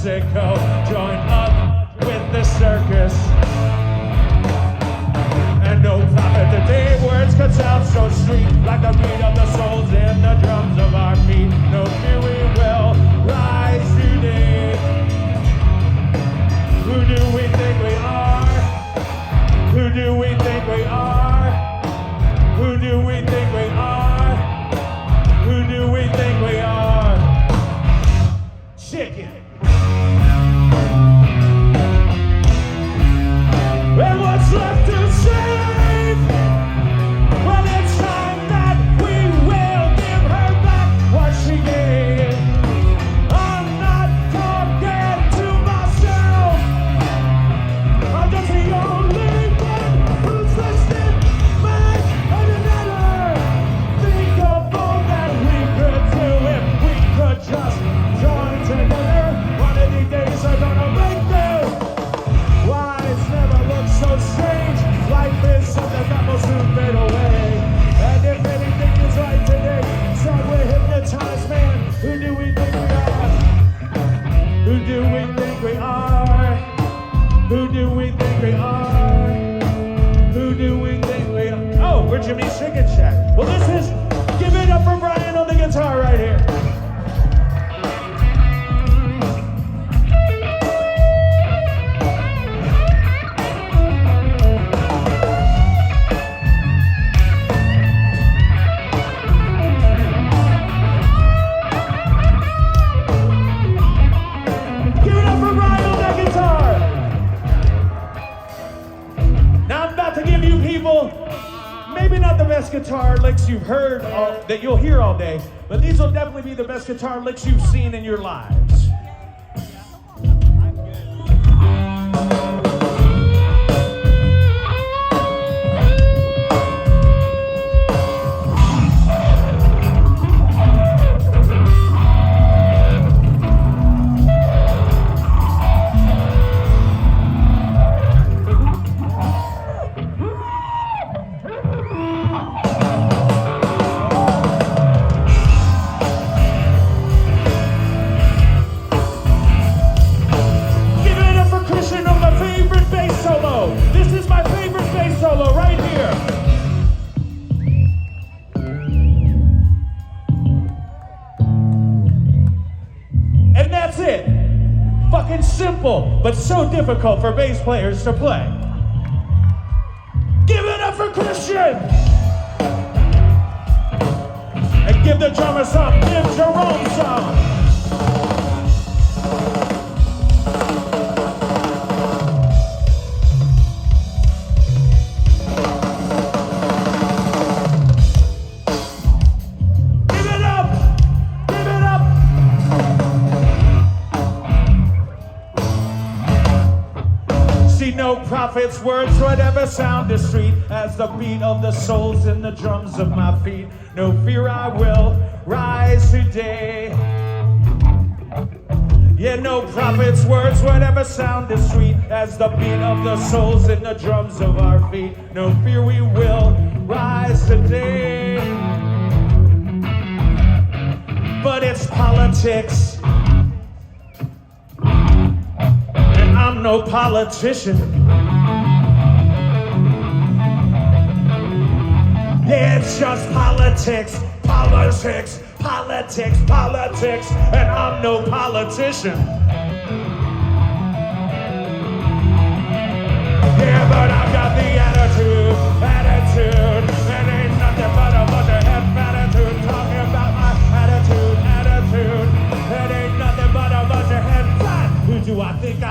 Mexico. Join up with the circus. And no prophet today, words cut sound so sweet, like the beat of the souls in the drums of our feet. No fear, we will rise today. Who do we think we are? Who do we think we are? Who do we think we are? Who do we think we are? Chicken. And what's left to say? Well, it's time that we will give her back what she gave. I'm not talking to myself. I'm just the only one who's listening back and another. Think of all that we could do if we could just join together. One of these days are gonna make this. Wise never look so strange. Life is something that will soon fade away. And if anything is right today, so we're hypnotized, man. Who do we think we are? Who do we think we are? Who do we think we are? Who do we think we are? Oh, we're Jimmie's Chicken Shack. Well, this is Give It Up for Brian on the guitar right here. Maybe not the best guitar licks you've heard that you'll hear all day, but these will definitely be the best guitar licks you've seen in your lives. Simple, but so difficult for bass players to play. Give it up for Christian! And give the drummer some, give Jerome some. No prophet's words would ever sound as sweet as the beat of the souls in the drums of my feet. No fear, I will rise today. Yeah, no prophet's words would ever sound as sweet as the beat of the souls in the drums of our feet. No fear, we will rise today. But it's politics. I'm no politician. Yeah, it's just politics, politics, politics, politics, and I'm no politician. Yeah, but I've got the attitude, and ain't nothing but a bunch of attitude. Talking about my attitude, it ain't nothing but a bunch of head fat. Who do I think I